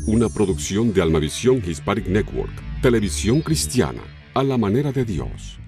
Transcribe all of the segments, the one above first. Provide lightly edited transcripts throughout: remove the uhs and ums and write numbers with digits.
Una producción de Almavisión Hispanic Network, televisión cristiana, a la manera de Dios.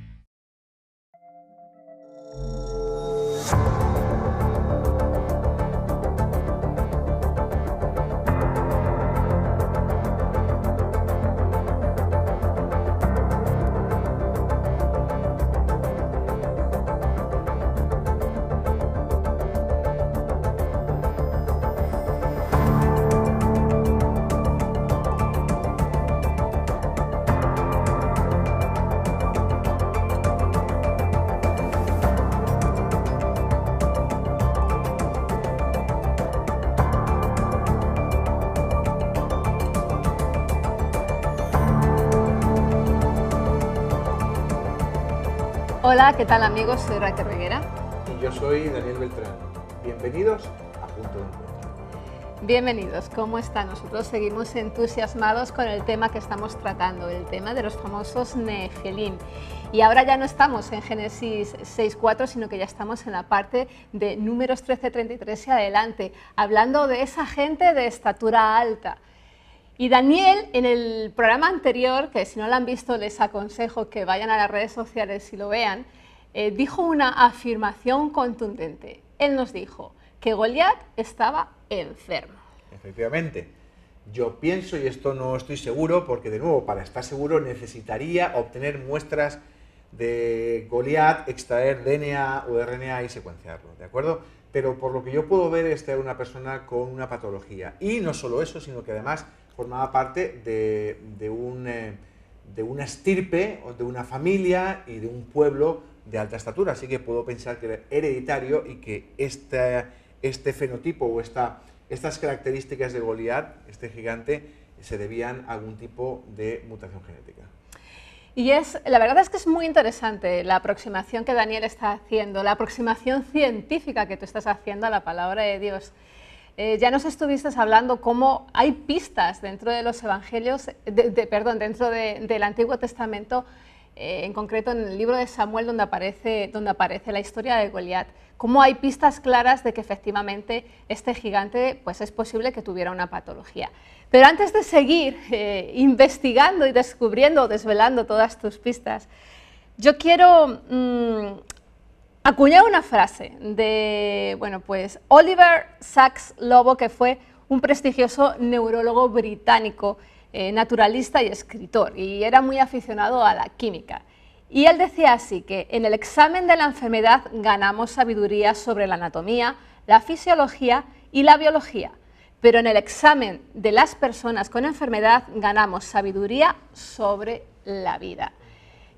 Hola, ¿qué tal amigos? Soy Raquel Reguera. Y yo soy Daniel Beltrán. Bienvenidos a Punto de Encuentro. Bienvenidos, ¿cómo están? Nosotros seguimos entusiasmados con el tema que estamos tratando, el tema de los famosos Nefilim. Y ahora ya no estamos en Génesis 6.4, sino que ya estamos en la parte de Números 13.33 y adelante, hablando de esa gente de estatura alta. Y Daniel, en el programa anterior, que si no lo han visto les aconsejo que vayan a las redes sociales y lo vean, dijo una afirmación contundente. Él nos dijo que Goliat estaba enfermo. Efectivamente. Yo pienso, y esto no estoy seguro, porque de nuevo, para estar seguro necesitaría obtener muestras de Goliat, extraer DNA o RNA y secuenciarlo, ¿de acuerdo? Pero por lo que yo puedo ver, esta era una persona con una patología. Y no solo eso, sino que además formaba parte de una estirpe, o de una familia y de un pueblo de alta estatura. Así que puedo pensar que era hereditario y que este fenotipo o estas características de Goliat, este gigante, se debían a algún tipo de mutación genética. Y la verdad es que es muy interesante la aproximación que Daniel está haciendo, la aproximación científica que tú estás haciendo a la palabra de Dios. Ya nos estuviste hablando cómo hay pistas dentro de los evangelios, dentro del Antiguo Testamento, en concreto en el libro de Samuel, donde aparece la historia de Goliat. Cómo hay pistas claras de que efectivamente este gigante, pues es posible que tuviera una patología. Pero antes de seguir investigando y descubriendo, desvelando todas tus pistas, yo quiero acuñar una frase de, Oliver Sacks Lobo, que fue un prestigioso neurólogo británico, naturalista y escritor, y era muy aficionado a la química. Y él decía así, que en el examen de la enfermedad ganamos sabiduría sobre la anatomía, la fisiología y la biología, pero en el examen de las personas con enfermedad ganamos sabiduría sobre la vida.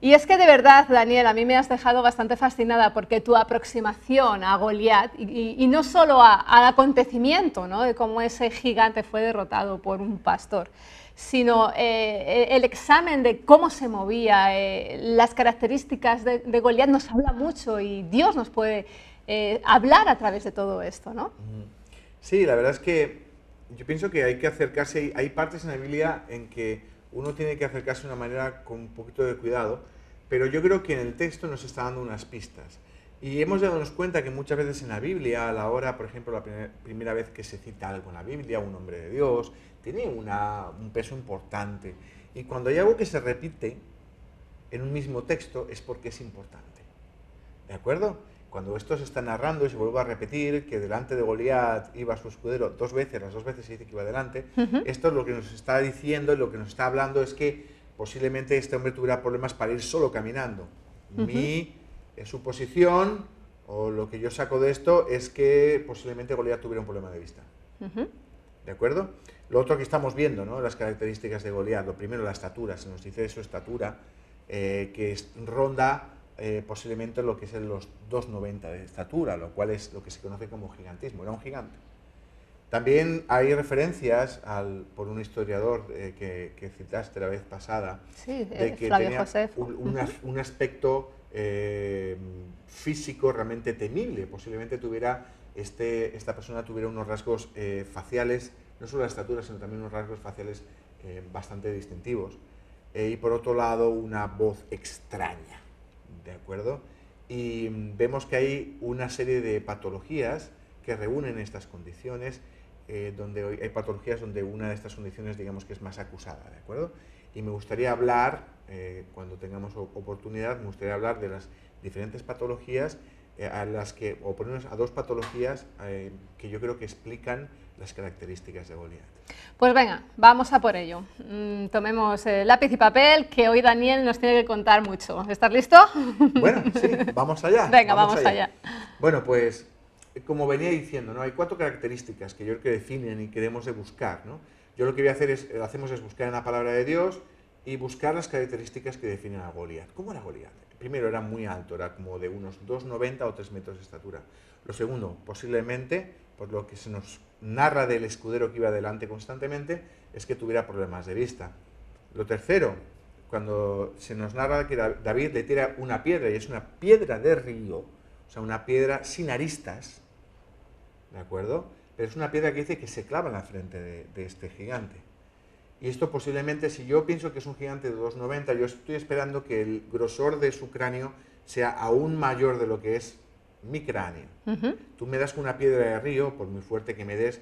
Y es que de verdad, Daniel, a mí me has dejado bastante fascinada porque tu aproximación a Goliat, y no solo al acontecimiento, ¿no?, de cómo ese gigante fue derrotado por un pastor, sino el examen de cómo se movía, las características de Goliat nos habla mucho y Dios nos puede hablar a través de todo esto, ¿no? Sí, la verdad es que yo pienso que hay que acercarse, hay partes en la Biblia en que uno tiene que acercarse de una manera con un poquito de cuidado, pero yo creo que en el texto nos está dando unas pistas. Y hemos dado cuenta que muchas veces en la Biblia, a la hora, por ejemplo, la primera vez que se cita algo en la Biblia, un hombre de Dios, tiene un peso importante. Y cuando hay algo que se repite en un mismo texto es porque es importante. ¿De acuerdo? Cuando esto se está narrando y se vuelve a repetir que delante de Goliat iba su escudero las dos veces se dice que iba delante, esto es lo que nos está diciendo y lo que nos está hablando es que posiblemente este hombre tuviera problemas para ir solo caminando. Mi suposición, o lo que yo saco de esto, es que posiblemente Goliat tuviera un problema de vista. ¿De acuerdo? Lo otro que estamos viendo, ¿no?, las características de Goliat, lo primero, la estatura, se nos dice de su estatura, que ronda posiblemente lo que es los 2,90 de estatura, lo cual es lo que se conoce como gigantismo, era un gigante. También hay referencias por un historiador que citaste la vez pasada, sí, de que Flavio tenía Josef. un aspecto físico realmente temible. Posiblemente esta persona tuviera unos rasgos faciales, no solo la estatura, sino también unos rasgos faciales bastante distintivos. Y por otro lado, una voz extraña, ¿de acuerdo? Y vemos que hay una serie de patologías que reúnen estas condiciones donde hay patologías donde una de estas condiciones, digamos, que es más acusada, ¿de acuerdo? Y me gustaría hablar, cuando tengamos oportunidad, me gustaría hablar de las diferentes patologías o ponernos a dos patologías que yo creo que explican las características de Goliat. Pues venga, vamos a por ello. Tomemos lápiz y papel, que hoy Daniel nos tiene que contar mucho. ¿Estás listo? Bueno, sí, vamos allá. Venga, vamos allá. Bueno, pues, como venía diciendo, ¿no? Hay 4 características que yo creo que definen y que debemos de buscar, ¿no? Yo lo que voy a hacer es buscar en la palabra de Dios y buscar las características que definen a Goliat. ¿Cómo era Goliat? Primero, era muy alto, era como de unos 2,90 o 3 metros de estatura. Lo segundo, posiblemente, por lo que se nos narra del escudero que iba delante constantemente, es que tuviera problemas de vista. Lo tercero, cuando se nos narra que David le tira una piedra, y es una piedra de río, o sea, una piedra sin aristas, ¿de acuerdo? Pero es una piedra que dice que se clava en la frente de este gigante. Y esto posiblemente, si yo pienso que es un gigante de 2,90, yo estoy esperando que el grosor de su cráneo sea aún mayor de lo que es mi cráneo. Tú me das con una piedra de río, por muy fuerte que me des,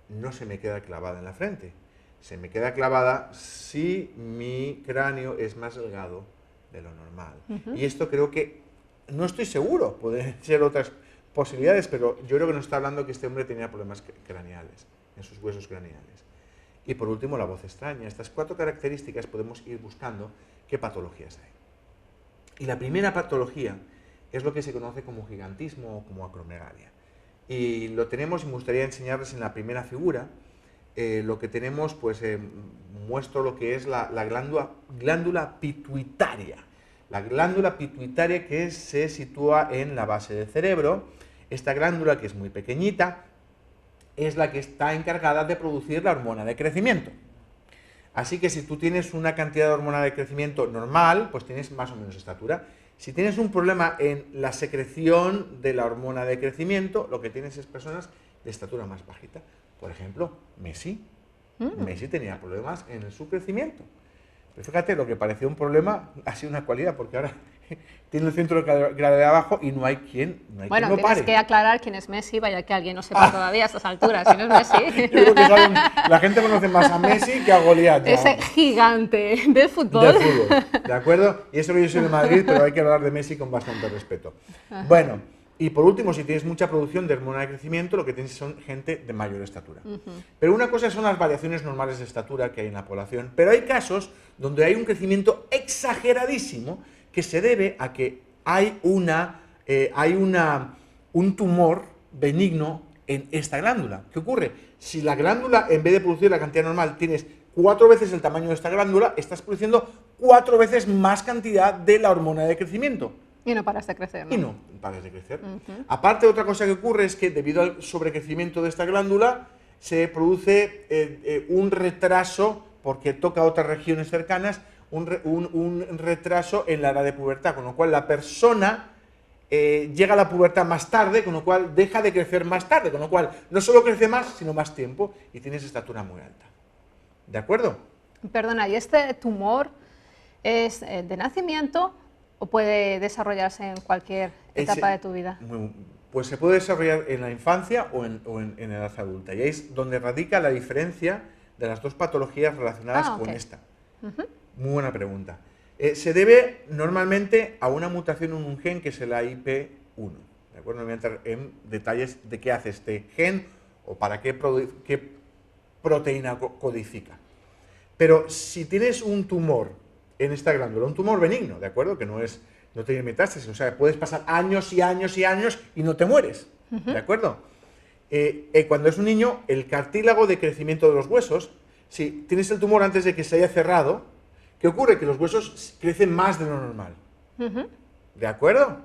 no se me queda clavada en la frente. Se me queda clavada si mi cráneo es más delgado de lo normal. Y esto creo que, no estoy seguro, pueden ser otras posibilidades, pero yo creo que nos está hablando que este hombre tenía problemas craneales, en sus huesos craneales. Y por último, la voz extraña. Estas 4 características podemos ir buscando qué patologías hay. Y la primera patología es lo que se conoce como gigantismo o como acromegalia. Y lo tenemos, y me gustaría enseñarles en la primera figura, lo que tenemos, pues muestro lo que es la glándula pituitaria. La glándula pituitaria que se sitúa en la base del cerebro. Esta glándula, que es muy pequeñita, es la que está encargada de producir la hormona de crecimiento. Así que si tú tienes una cantidad de hormona de crecimiento normal, pues tienes más o menos estatura. Si tienes un problema en la secreción de la hormona de crecimiento, lo que tienes es personas de estatura más bajita. Por ejemplo, Messi. Messi tenía problemas en su crecimiento. Pero fíjate, lo que parecía un problema ha sido una cualidad, porque ahora tiene el centro de gravedad abajo y no hay quien lo pare. Bueno, tienes que aclarar quién es Messi, vaya que alguien no sepa todavía a estas alturas, si no es Messi. Yo creo que la gente conoce más a Messi que a Goliat. Ese gigante del fútbol. Del fútbol, ¿de acuerdo? Y eso que yo soy de Madrid, pero hay que hablar de Messi con bastante respeto. Bueno, y por último, si tienes mucha producción de hormona de crecimiento, lo que tienes son gente de mayor estatura. Pero una cosa son las variaciones normales de estatura que hay en la población, pero hay casos donde hay un crecimiento exageradísimo que se debe a que hay un tumor benigno en esta glándula. ¿Qué ocurre? Si la glándula, en vez de producir la cantidad normal, tienes 4 veces el tamaño de esta glándula, estás produciendo 4 veces más cantidad de la hormona de crecimiento. Y no paras de crecer, ¿no? Y no paras de crecer. Aparte, otra cosa que ocurre es que debido al sobrecrecimiento de esta glándula, se produce un retraso, porque toca otras regiones cercanas, un retraso en la edad de pubertad, con lo cual la persona llega a la pubertad más tarde, con lo cual deja de crecer más tarde, con lo cual no solo crece más, sino más tiempo, y tienes estatura muy alta. ¿De acuerdo? Perdona, ¿y este tumor es de nacimiento o puede desarrollarse en cualquier etapa de tu vida? Pues se puede desarrollar en la infancia o en edad adulta, y ahí es donde radica la diferencia de las dos patologías relacionadas con esta. Muy buena pregunta. Se debe normalmente a una mutación en un gen que es el AIP1. ¿De acuerdo? No voy a entrar en detalles de qué hace este gen o para qué proteína codifica. Pero si tienes un tumor en esta glándula, un tumor benigno, ¿de acuerdo? Que no tiene metástasis, o sea, puedes pasar años y años y años y no te mueres, ¿de acuerdo? Cuando es un niño, el cartílago de crecimiento de los huesos, si tienes el tumor antes de que se haya cerrado, ¿qué ocurre? Que los huesos crecen más de lo normal. ¿De acuerdo?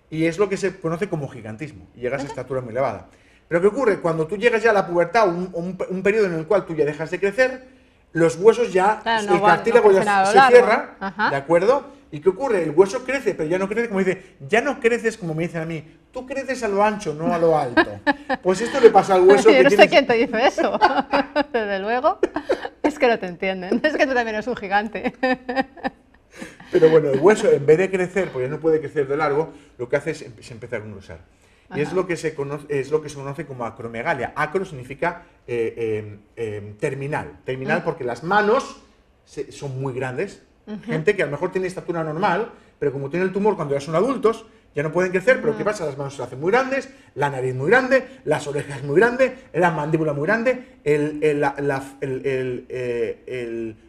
Y es lo que se conoce como gigantismo. Y llegas a estatura muy elevada. Pero ¿qué ocurre? Cuando tú llegas ya a la pubertad, un periodo en el cual tú ya dejas de crecer, los huesos ya, claro, el cartílago ya se cierra, ¿de acuerdo? ¿Y qué ocurre? El hueso crece, pero ya no crece como dice, ya no creces como me dicen a mí, tú creces a lo ancho, no a lo alto. Pues esto le pasa al hueso. Yo no sé quién te dice eso, desde luego. Es que no te entienden, es que tú también eres un gigante. Pero bueno, el hueso, en vez de crecer, porque no puede crecer de largo, lo que hace es se empieza a engrosar. y es lo que se conoce como acromegalia. Acro significa terminal, porque las manos son muy grandes. Gente que a lo mejor tiene estatura normal, pero como tiene el tumor cuando ya son adultos, ya no pueden crecer, pero ¿qué pasa? Las manos se hacen muy grandes, la nariz muy grande, las orejas muy grandes, la mandíbula muy grande,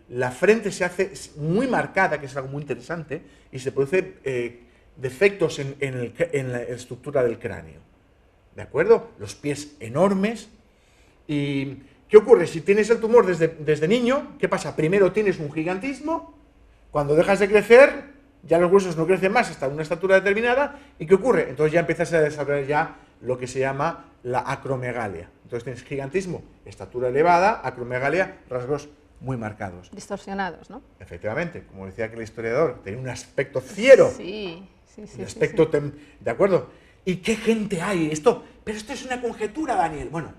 la frente se hace muy marcada, que es algo muy interesante, y se produce defectos en la estructura del cráneo. ¿De acuerdo? Los pies enormes. ¿Y qué ocurre? Si tienes el tumor desde niño, ¿qué pasa? Primero tienes un gigantismo, cuando dejas de crecer, ya los huesos no crecen más hasta una estatura determinada, ¿y qué ocurre? Entonces ya empiezas a desarrollar ya lo que se llama la acromegalia. Entonces tienes gigantismo, estatura elevada, acromegalia, rasgos muy marcados. Distorsionados, ¿no? Efectivamente, como decía aquel historiador, tenía un aspecto fiero. Sí. Un aspecto, ¿de acuerdo? ¿Y qué gente hay? Pero esto es una conjetura, Daniel. Bueno,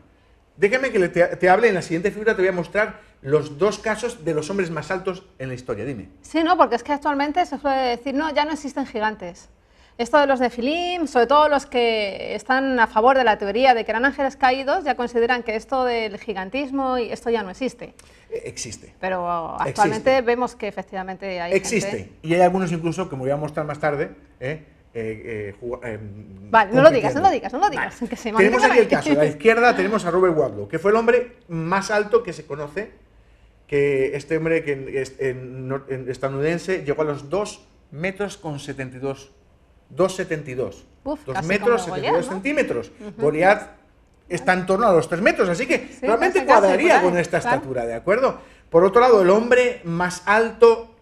déjame que te hable, en la siguiente figura te voy a mostrar los dos casos de los hombres más altos en la historia. Dime. Sí, no, porque es que actualmente se suele decir, no, ya no existen gigantes. Esto de los nefilim, sobre todo los que están a favor de la teoría de que eran ángeles caídos, ya consideran que esto del gigantismo y esto ya no existe. Existe. Pero actualmente vemos que efectivamente hay Existe. gente. Y hay algunos incluso, como voy a mostrar más tarde, vale, no lo digas, vale. Que se tenemos aquí ahí. el caso, a la izquierda tenemos a Robert Wadlow, que fue el hombre más alto que se conoce, que este hombre que es estadounidense llegó a los 2,72 metros. 2,72. 2 metros, 72 centímetros. Goliat está en torno a los 3 metros, así que sí, realmente cuadraría con esta estatura, ¿de acuerdo? Por otro lado, el hombre más alto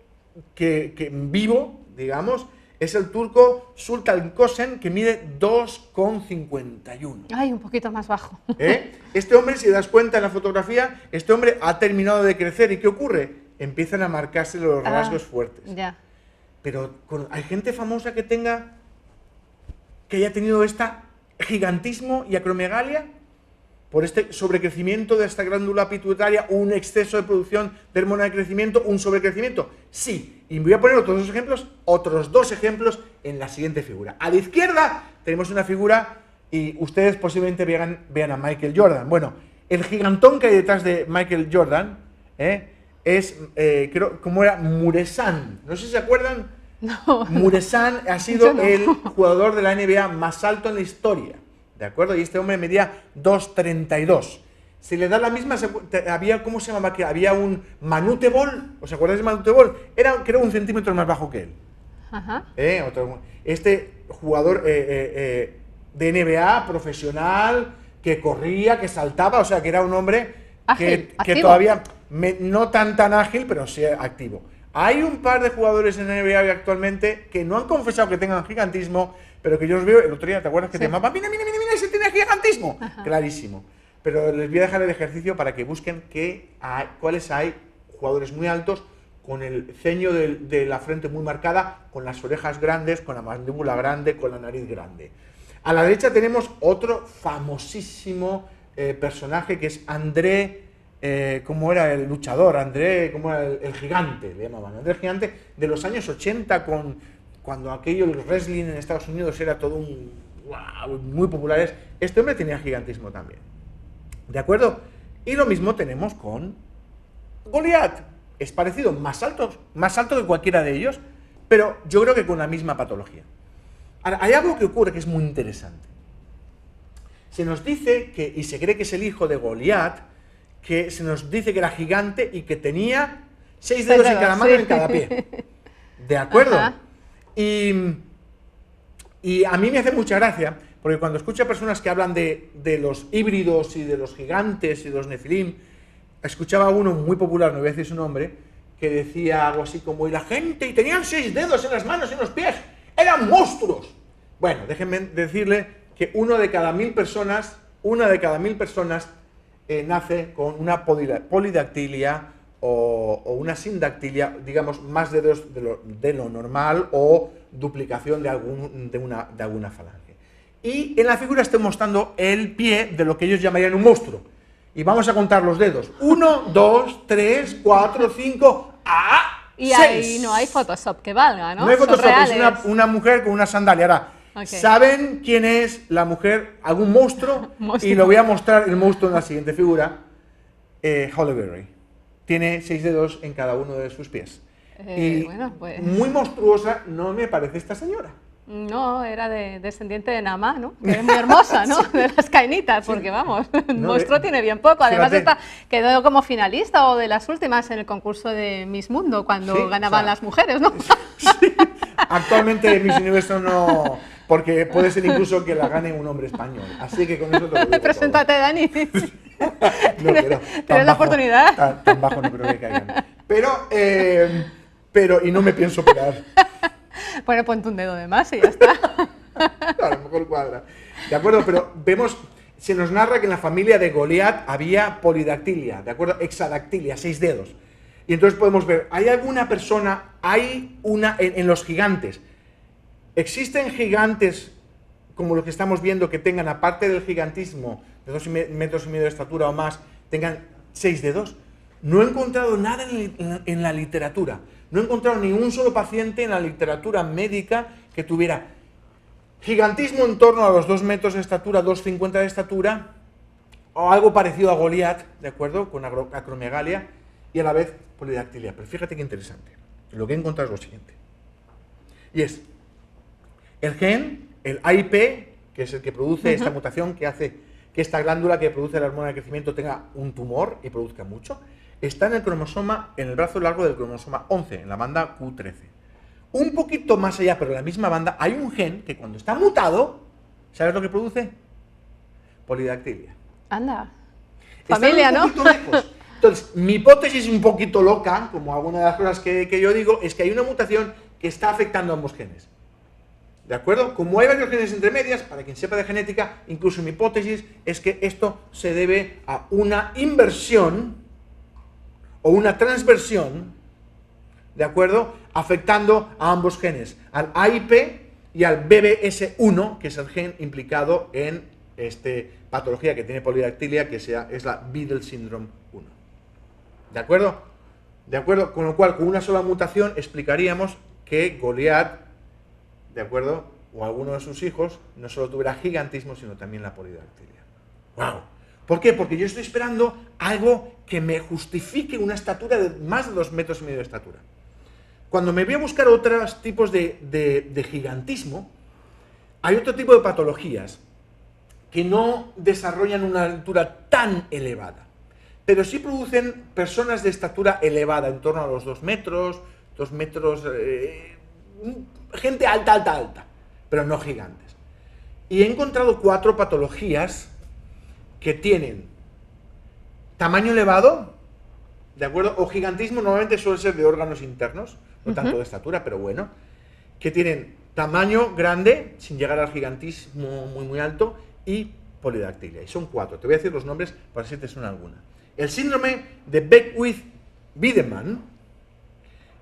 que vivo, digamos, es el turco Sultan Kösen, que mide 2,51. Ay, un poquito más bajo. Este hombre, si te das cuenta en la fotografía, este hombre ha terminado de crecer. ¿Y qué ocurre? Empiezan a marcarse los rasgos fuertes. Ya. Pero hay gente famosa que haya tenido gigantismo y acromegalia por este sobrecrecimiento de esta glándula pituitaria, un exceso de producción de hormona de crecimiento, un sobrecrecimiento. Sí. Y voy a poner otros dos ejemplos en la siguiente figura. A la izquierda tenemos una figura y ustedes posiblemente vean a Michael Jordan. Bueno, el gigantón que hay detrás de Michael Jordan es, creo, ¿cómo era? Muresan. No sé si se acuerdan. No. Muresan ha sido el jugador de la NBA más alto en la historia. ¿De acuerdo? Y este hombre medía 2,32. Si le da la misma, había, ¿cómo se llamaba? Había un Manute Bol. ¿Os acordáis de Manute Bol? Era, creo, 1 centímetro más bajo que él. Ajá. Este jugador de NBA profesional, que corría, que saltaba, o sea, que era un hombre que todavía, no tan ágil, pero sí activo. Hay un par de jugadores en la NBA actualmente que no han confesado que tengan gigantismo, pero que yo los veo, el otro día, ¿te acuerdas que te llamaban? Mira, ese tiene gigantismo. Ajá. Clarísimo. Pero les voy a dejar el ejercicio para que busquen cuáles hay jugadores muy altos, con el ceño de la frente muy marcada, con las orejas grandes, con la mandíbula grande, con la nariz grande. A la derecha tenemos otro famosísimo personaje que es André, ¿cómo era el luchador? André, ¿cómo era el gigante? Le llamaban André el Gigante, de los años 80, cuando el wrestling en Estados Unidos era todo muy populares. Este hombre tenía gigantismo también. ¿De acuerdo? Y lo mismo tenemos con Goliat. Es parecido, más alto que cualquiera de ellos, pero yo creo que con la misma patología. Ahora, hay algo que ocurre que es muy interesante. Se nos dice y se cree que es el hijo de Goliat, que se nos dice que era gigante y que tenía 6 dedos en cada mano y en cada pie. ¿De acuerdo? Y a mí me hace mucha gracia, porque cuando escucho a personas que hablan de los híbridos y de los gigantes y de los nefilim, escuchaba a uno muy popular, no voy a decir su nombre, que decía algo así como, y tenían 6 dedos en las manos y en los pies, eran monstruos. Bueno, déjenme decirle que una de cada 1.000 personas nace con una polidactilia o una sindactilia, digamos, más dedos de lo normal, o duplicación de alguna falange. Y en la figura estoy mostrando el pie de lo que ellos llamarían un monstruo. Y vamos a contar los dedos. 1, 2, 3, 4, 5, ¡ah! Y 6. Ahí no hay Photoshop que valga, ¿no? No hay Photoshop, es una mujer con una sandalia. Ahora, Ok. ¿Saben quién es la mujer? ¿Algún monstruo? Monstruo. Y lo voy a mostrar el monstruo en la siguiente figura. Halle Berry. Tiene 6 dedos en cada uno de sus pies. Y bueno, pues... muy monstruosa no me parece esta señora. No, era descendiente de Namá, ¿no? Que es muy hermosa, ¿no? De las cainitas, porque vamos, el No, monstruo tiene bien poco. Además fíjate. quedó como finalista o de las últimas en el concurso de Miss Mundo, cuando Sí, ganaban o sea, las mujeres, ¿no? Actualmente Miss Universo no, porque puede ser incluso que la gane un hombre español. Así que con eso te lo digo todo. Preséntate, Dani. No, pero Tienes tan la bajo- oportunidad. Tan bajo no creo que caigan. Pero, y no me pienso operar. Bueno, ponte un dedo de más y ya está. A lo mejor cuadra. De acuerdo, pero vemos, se nos narra que en la familia de Goliat había polidactilia, ¿de acuerdo? Hexadactilia, 6 dedos. Y entonces podemos ver, ¿hay alguna persona, en los gigantes, existen gigantes como los que estamos viendo que tengan, aparte del gigantismo, de 2 metros y medio de estatura o más, tengan 6 dedos? No he encontrado nada en la literatura. No he encontrado ni un solo paciente en la literatura médica que tuviera gigantismo en torno a los 2 metros de estatura, 2,50 de estatura, o algo parecido a Goliat, ¿de acuerdo? Con acromegalia, y a la vez polidactilia. Pero fíjate qué interesante. Lo que he encontrado es lo siguiente. Y es el gen, el AIP, que es el que produce esta mutación que hace que esta glándula que produce la hormona de crecimiento tenga un tumor y produzca mucho, está en el cromosoma, en el brazo largo del cromosoma 11, en la banda Q13. Un poquito más allá, pero en la misma banda, hay un gen que cuando está mutado, ¿sabes lo que produce? Polidactilia. Anda. Están Familia, un ¿no? poquito lejos. Entonces, mi hipótesis un poquito loca, como alguna de las cosas que yo digo, es que hay una mutación que está afectando a ambos genes. ¿De acuerdo? Como hay varios genes entre medias, para quien sepa de genética, incluso mi hipótesis es que esto se debe a una inversión o una transversión, ¿de acuerdo? Afectando a ambos genes, al AIP y al BBS1, que es el gen implicado en patología que tiene polidactilia, que es la Biddle Syndrome 1. ¿De acuerdo? ¿De acuerdo? Con lo cual, con una sola mutación explicaríamos que Goliat, ¿de acuerdo? O alguno de sus hijos no solo tuviera gigantismo, sino también la polidactilia. ¡Wow! ¿Por qué? Porque yo estoy esperando algo que me justifique una estatura de más de 2,5 metros de estatura. Cuando me voy a buscar otros tipos de gigantismo, hay otro tipo de patologías que no desarrollan una altura tan elevada, pero sí producen personas de estatura elevada, en torno a los 2 metros, gente alta, pero no gigantes. Y he encontrado 4 patologías que tienen tamaño elevado, ¿de acuerdo? O gigantismo normalmente suele ser de órganos internos, no tanto de estatura, pero bueno, que tienen tamaño grande, sin llegar al gigantismo muy alto, y polidactilia. Y son 4. Te voy a decir los nombres para si te suena alguna. El síndrome de Beckwith-Wiedemann,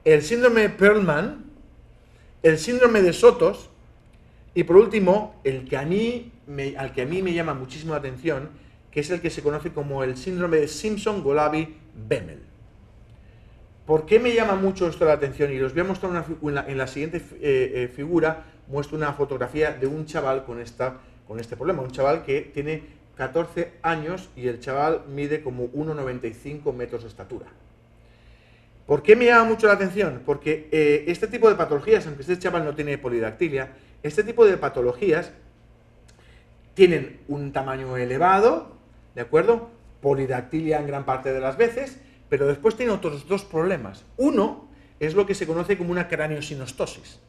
el síndrome de Perlman, el síndrome de Sotos, y por último, al que a mí me llama muchísimo la atención, que es el que se conoce como el síndrome de Simpson-Golabi-Bemmel. ¿Por qué me llama mucho esto la atención? Y os voy a mostrar en la siguiente figura, muestro una fotografía de un chaval con este problema. Un chaval que tiene 14 años y el chaval mide como 1,95 metros de estatura. ¿Por qué me llama mucho la atención? Porque este tipo de patologías, aunque este chaval no tiene polidactilia, este tipo de patologías tienen un tamaño elevado, ¿de acuerdo? Polidactilia en gran parte de las veces, pero después tiene otros 2 problemas. Uno es lo que se conoce como una craneosinostosis.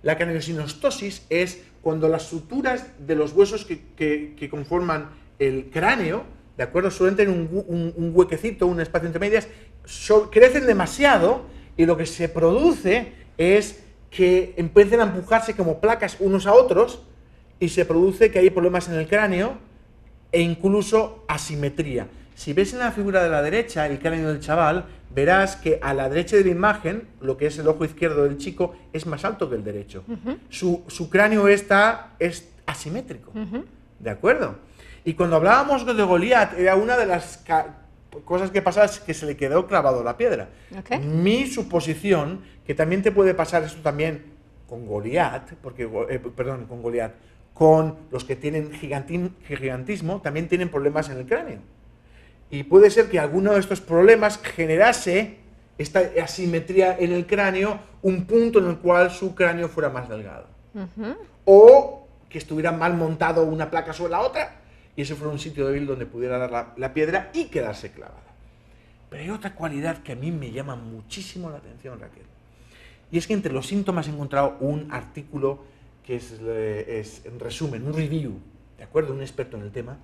La craneosinostosis es cuando las suturas de los huesos que conforman el cráneo, ¿de acuerdo? Suelen tener un huequecito, un espacio entre medias, crecen demasiado y lo que se produce es que empiecen a empujarse como placas unos a otros y se produce que hay problemas en el cráneo e incluso asimetría. Si ves en la figura de la derecha el cráneo del chaval, verás que a la derecha de la imagen, lo que es el ojo izquierdo del chico, es más alto que el derecho. Su cráneo es asimétrico, ¿de acuerdo? Y cuando hablábamos de Goliat, era una de las cosas que pasaba es que se le quedó clavado la piedra. Okay. Mi suposición, que también te puede pasar esto también con Goliat, con los que tienen gigantismo, también tienen problemas en el cráneo. Y puede ser que alguno de estos problemas generase esta asimetría en el cráneo, un punto en el cual su cráneo fuera más delgado. O que estuviera mal montado una placa sobre la otra, y ese fuera un sitio débil donde pudiera dar la piedra y quedarse clavada. Pero hay otra cualidad que a mí me llama muchísimo la atención, Raquel. Y es que entre los síntomas he encontrado un artículo que es en resumen, un review, ¿de acuerdo? Un experto en el tema,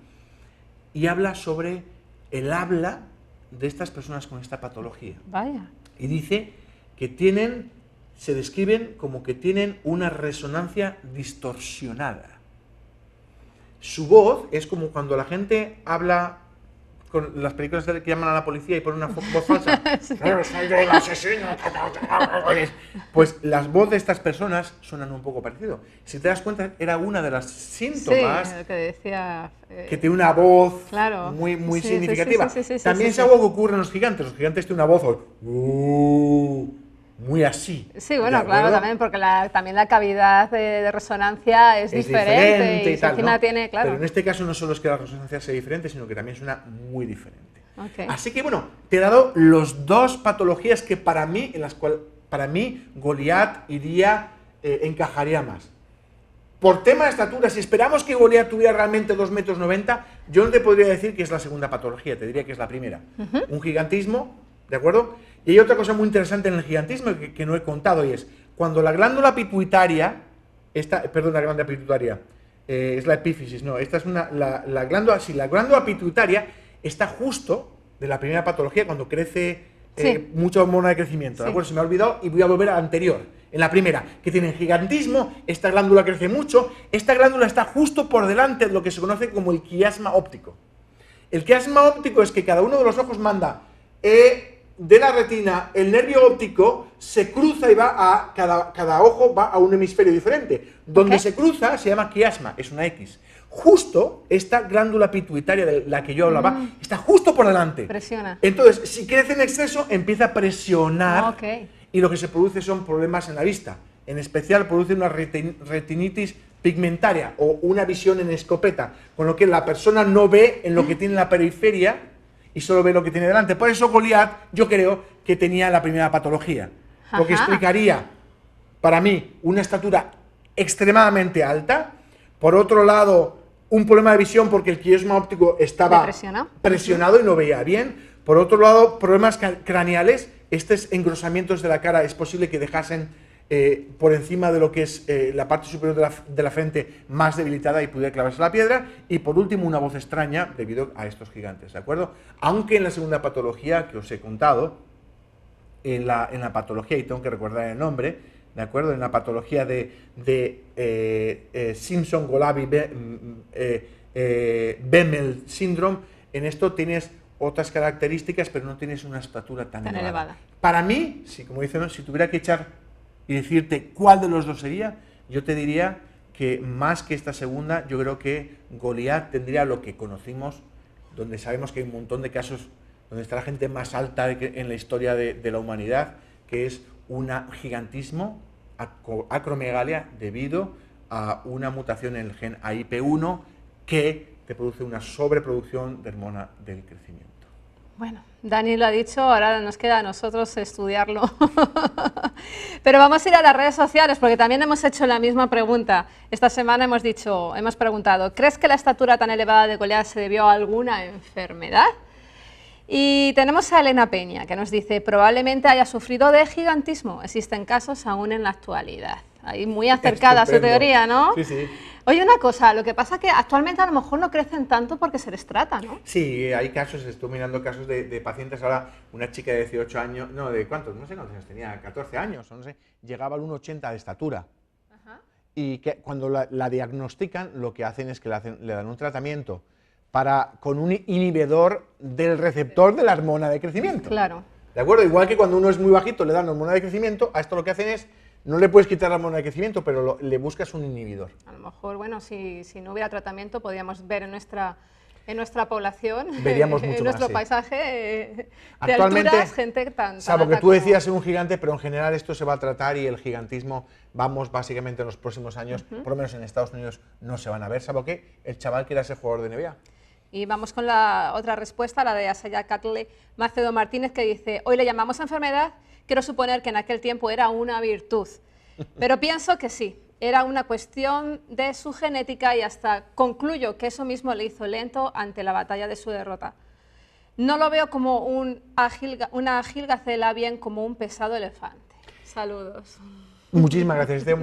y habla sobre el habla de estas personas con esta patología. Vaya. Y dice que se describen como que tienen una resonancia distorsionada. Su voz es como cuando la gente habla con las películas que llaman a la policía y ponen una voz falsa. Sí. Soy yo el asesino. Pues las voces de estas personas suenan un poco parecido. Si te das cuenta, era una de las síntomas, Sí, lo que decía, que tiene una voz claro, muy sí, significativa. sí, También es algo que ocurre en los gigantes. Los gigantes tienen una voz muy así. Sí, bueno, claro, también, porque también la cavidad de resonancia es diferente y tal, encima ¿no? tiene, claro. Pero en este caso no solo es que la resonancia sea diferente, sino que también suena muy diferente. Okay. Así que bueno, te he dado los dos patologías que para mí, en las cuales para mí Goliat encajaría más. Por tema de estatura, si esperamos que Goliat tuviera realmente 2,90 metros, yo no te podría decir que es la segunda patología, te diría que es la primera. Un gigantismo, ¿de acuerdo? Y hay otra cosa muy interesante en el gigantismo que no he contado, y es cuando la glándula pituitaria, es la epífisis, no, esta es la glándula pituitaria está justo de la primera patología, cuando crece mucha hormona de crecimiento, ¿de acuerdo? Se me ha olvidado y voy a volver a la anterior. En la primera, que tiene gigantismo, esta glándula crece mucho, esta glándula está justo por delante de lo que se conoce como el quiasma óptico. El quiasma óptico es que cada uno de los ojos manda de la retina, el nervio óptico se cruza y va a cada ojo va a un hemisferio diferente. Donde se cruza se llama quiasma, es una X. Justo esta glándula pituitaria de la que yo hablaba está justo por delante. Presiona. Entonces, si crece en exceso, empieza a presionar y lo que se produce son problemas en la vista. En especial produce una retinitis pigmentaria o una visión en escopeta, con lo que la persona no ve en lo que tiene en la periferia y solo ve lo que tiene delante. Por eso Goliat, yo creo que tenía la primera patología. Lo que explicaría, para mí, una estatura extremadamente alta. Por otro lado, un problema de visión porque el quiasma óptico estaba presionado y no veía bien. Por otro lado, problemas craneales. Estos engrosamientos de la cara es posible que dejasen por encima de lo que es la parte superior de la frente más debilitada y pudiera clavarse la piedra. Y por último, una voz extraña debido a estos gigantes, ¿de acuerdo? Aunque en la segunda patología que os he contado, en la patología, y tengo que recordar el nombre, ¿de acuerdo? En la patología de Simpson-Golabi-Bemmel Syndrome, en esto tienes otras características, pero no tienes una estatura tan elevada. Para mí, como dicen, si tuviera que echar y decirte cuál de los dos sería, yo te diría que más que esta segunda, yo creo que Goliat tendría lo que conocimos, donde sabemos que hay un montón de casos donde está la gente más alta en la historia de la humanidad, que es un gigantismo, acromegalia, debido a una mutación en el gen AIP1 que te produce una sobreproducción de hormona del crecimiento. Bueno, Dani lo ha dicho, ahora nos queda a nosotros estudiarlo. Pero vamos a ir a las redes sociales porque también hemos hecho la misma pregunta. Esta semana hemos preguntado, ¿crees que la estatura tan elevada de Goliat se debió a alguna enfermedad? Y tenemos a Elena Peña que nos dice, probablemente haya sufrido de gigantismo. Existen casos aún en la actualidad. Ahí muy acercada a su teoría, ¿no? Sí, sí. Oye, una cosa, lo que pasa es que actualmente a lo mejor no crecen tanto porque se les trata, ¿no? Sí, hay casos, estoy mirando casos de pacientes ahora, una chica de 18 años, no, ¿de cuántos? No sé cuántos años tenía, 14 años, o no sé, llegaba al 1,80 de estatura. Y que cuando la diagnostican, lo que hacen es que le dan un tratamiento con un inhibidor del receptor de la hormona de crecimiento. Claro. ¿De acuerdo? Igual que cuando uno es muy bajito le dan hormona de crecimiento, a esto lo que hacen es, no le puedes quitar la hormona de crecimiento, pero le buscas un inhibidor. A lo mejor, bueno, si no hubiera tratamiento, podríamos ver en En nuestra población, veríamos mucho en nuestro más, sí. paisaje de Actualmente, alturas, gente tan salvo que alta tú decías ser un gigante, pero en general esto se va a tratar y el gigantismo, vamos, básicamente en los próximos años, por lo menos en Estados Unidos, no se van a ver, salvo que el chaval quiera ser jugador de NBA. Y vamos con la otra respuesta, la de Asaya Catle Macedo Martínez, que dice: hoy le llamamos enfermedad, quiero suponer que en aquel tiempo era una virtud, pero pienso que sí, era una cuestión de su genética y hasta concluyo que eso mismo le hizo lento ante la batalla de su derrota. No lo veo como una ágil gacela, bien como un pesado elefante. Saludos. Muchísimas gracias. Este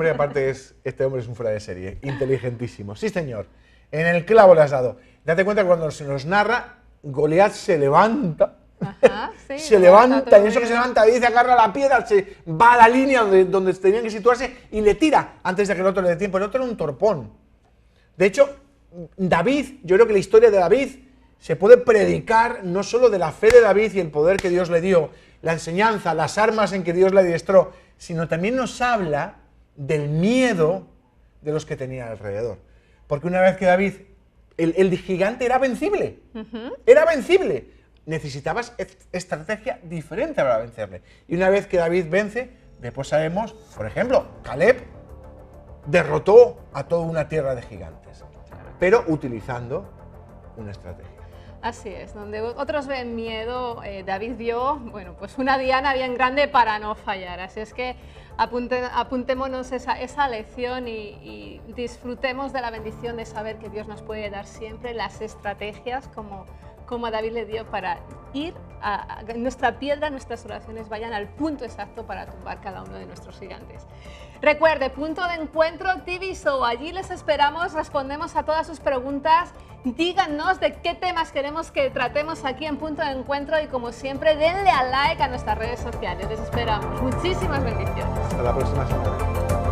hombre es un fuera de serie, inteligentísimo. Sí, señor. En el clavo le has dado. Date cuenta que cuando se nos narra, Goliat se levanta. Ajá, sí, se levanta, y en eso que se levanta, dice, agarra la piedra, se va a la línea donde tenían que situarse y le tira antes de que el otro le dé tiempo. El otro era un torpón. De hecho, David, yo creo que la historia de David se puede predicar no solo de la fe de David y el poder que Dios le dio, la enseñanza, las armas en que Dios le adiestró, sino también nos habla del miedo de los que tenía alrededor. Porque una vez que David, el gigante era vencible, era vencible. Necesitabas estrategia diferente para vencerle. Y una vez que David vence, después sabemos, por ejemplo, Caleb derrotó a toda una tierra de gigantes, pero utilizando una estrategia. Así es, donde otros ven miedo, David vio, bueno, pues una diana bien grande para no fallar. Así es que apuntémonos esa lección y disfrutemos de la bendición de saber que Dios nos puede dar siempre las estrategias como a David le dio para ir a nuestra piedra, nuestras oraciones vayan al punto exacto para tumbar cada uno de nuestros gigantes. Recuerde, Punto de Encuentro TV Show, allí les esperamos, respondemos a todas sus preguntas, díganos de qué temas queremos que tratemos aquí en Punto de Encuentro y como siempre denle a like a nuestras redes sociales, les esperamos. Muchísimas bendiciones. Hasta la próxima semana.